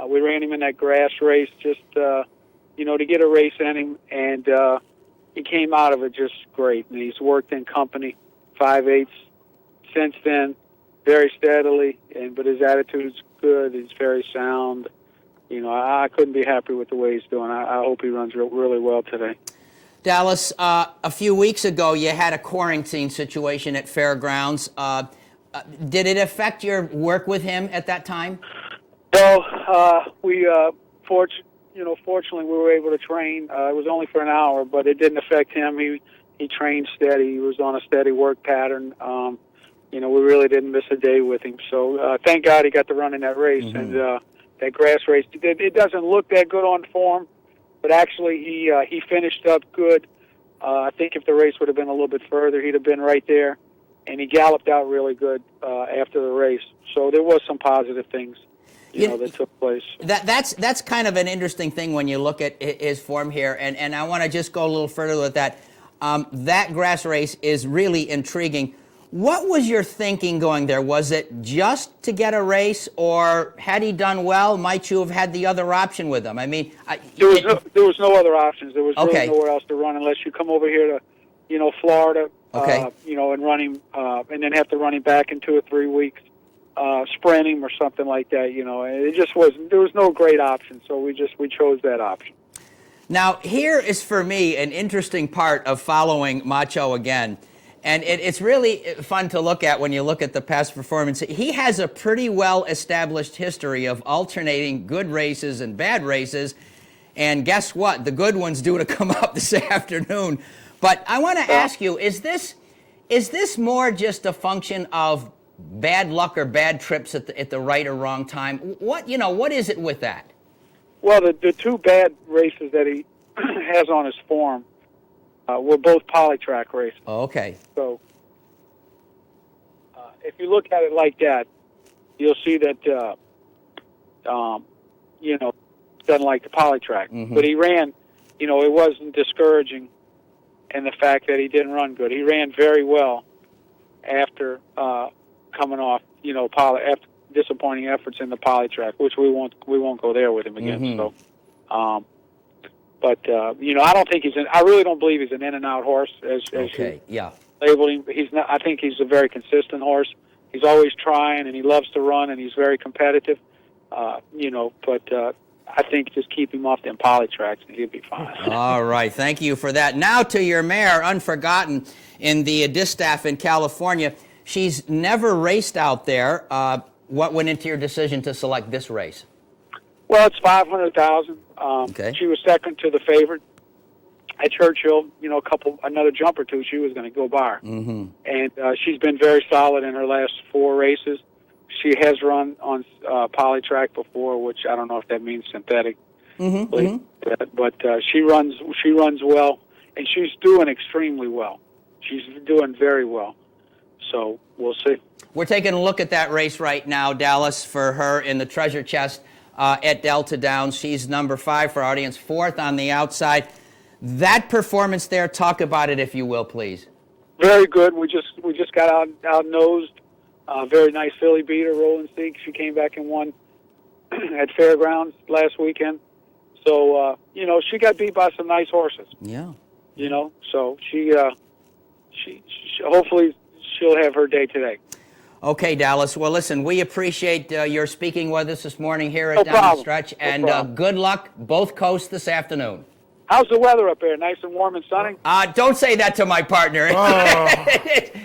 We ran him in that grass race just, to get a race in him, and he came out of it just great. And he's worked in company 5/8 since then, very steadily, but his attitude's good. He's very sound. I couldn't be happy with the way he's doing. I hope he runs really well today. Dallas, a few weeks ago, you had a quarantine situation at Fairgrounds. Did it affect your work with him at that time? No, fortunately, we were able to train. It was only for an hour, but it didn't affect him. He trained steady. He was on a steady work pattern. We really didn't miss a day with him. So thank God he got to run in that race. Mm-hmm. And that grass race, it doesn't look that good on form, but actually he finished up good. I think if the race would have been a little bit further, he'd have been right there. And he galloped out really good after the race. So there was some positive things, that took place. That's kind of an interesting thing when you look at his form here. And I want to just go a little further with that. That grass race is really intriguing. What was your thinking going there? Was it just to get a race, or had he done well, might you have had the other option with him? I mean, there was no other options. There was really nowhere else to run unless you come over here to, Florida, and run him, and then have to run him back in 2 or 3 weeks, sprint him or something like that. It just wasn't. There was no great option, so we chose that option. Now, here is for me an interesting part of following Macho again. And it's really fun to look at when you look at the past performance. He has a pretty well-established history of alternating good races and bad races. And guess what? The good ones due to come up this afternoon. But I want to ask you, is this more just a function of bad luck or bad trips at the right or wrong time? What is it with that? Well, the two bad races that he has on his form were both polytrack races. Oh, okay. So if you look at it like that, you'll see that, doesn't like the polytrack. Mm-hmm. But he ran, it wasn't discouraging in the fact that he didn't run good. He ran very well after coming off, after disappointing efforts in the polytrack, which we won't go there with him again. Mm-hmm. So, But I don't think I really don't believe he's an in-and-out horse as yeah. labeled him. He's not. I think he's a very consistent horse. He's always trying, and he loves to run, and he's very competitive. But I think just keep him off them polytracks, and he'll be fine. All right, thank you for that. Now to your mare, Unforgotten, in the Distaff in California. She's never raced out there. What went into your decision to select this race? Well, it's 500,000. Okay. She was second to the favorite at Churchill. Another jump or two, she was going to go by her. Mm-hmm. And she's been very solid in her last 4 races. She has run on polytrack before, which I don't know if that means synthetic. Mm-hmm. But she runs well, and she's doing extremely well. She's doing very well. So we'll see. We're taking a look at that race right now, Dallas, for her in the treasure chest. At Delta Downs. She's number 5 for our audience, 4th on the outside. That performance there, talk about it if you will, please. Very good. We just got out nosed. Very nice filly beater, Rolling Seek. She came back and won at Fairgrounds last weekend. So she got beat by some nice horses. Yeah. So she hopefully she'll have her day today. Okay, Dallas. Well, listen, we appreciate your speaking with us this morning here at Down the Stretch, and good luck both coasts this afternoon. How's the weather up there? Nice and warm and sunny? Don't say that to my partner. Oh.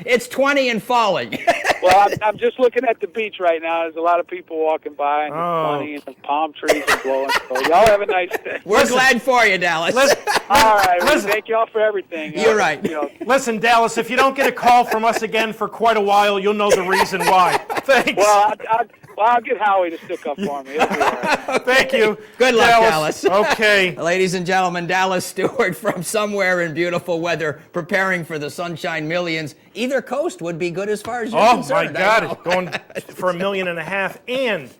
It's 20 and falling. Well, I'm just looking at the beach right now. There's a lot of people walking by, and it's sunny, and the palm trees are blowing. So y'all have a nice day. We're glad for you, Dallas. All right. Well, thank y'all for everything. You're right. Listen, Dallas, if you don't get a call from us again for quite a while, you'll know the reason why. Thanks. Well, I'll get Howie to stick up for me. It'll be all right. Thank you. Good luck, Dallas. Okay. Ladies and gentlemen, Dallas Stewart from somewhere in beautiful weather, preparing for the Sunshine Millions. Either coast would be good as far as you're concerned. Oh, my God. Going for $1.5 million. And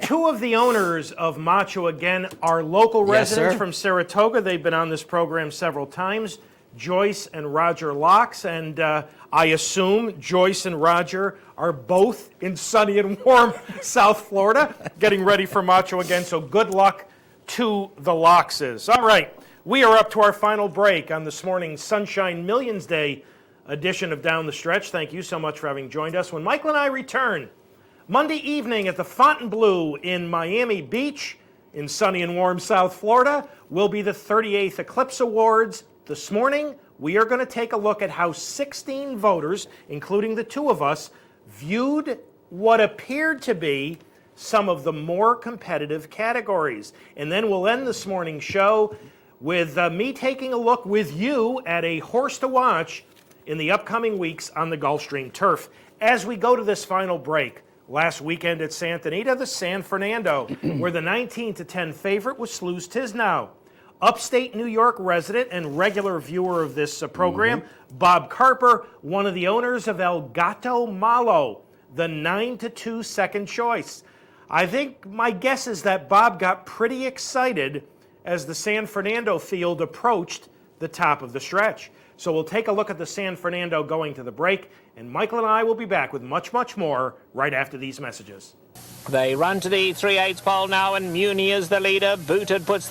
2 of the owners of Macho Again are local residents from Saratoga. They've been on this program several times. Joyce and Roger locks, and I assume Joyce and Roger are both in sunny and warm South Florida, getting ready for Macho again, so good luck to the Lockses. All right, we are up to our final break on this morning's Sunshine Millions Day edition of Down the Stretch. Thank you so much for having joined us. When Michael and I return Monday evening at the Fontainebleau in Miami Beach, in sunny and warm South Florida, will be the 38th Eclipse Awards. This morning, we are going to take a look at how 16 voters, including the two of us, viewed what appeared to be some of the more competitive categories. And then we'll end this morning's show with me taking a look with you at a horse to watch in the upcoming weeks on the Gulfstream turf. As we go to this final break, last weekend at Santa Anita, the San Fernando, where the 19-10 favorite was Slews Tisnow. Upstate New York resident and regular viewer of this program, Bob Carper, one of the owners of El Gato Malo, the 9-2 second choice. I think my guess is that Bob got pretty excited as the San Fernando field approached the top of the stretch. So we'll take a look at the San Fernando going to the break, and Michael and I will be back with much, much more right after these messages. They run to the 3/8 pole now, and Muni is the leader. Booted puts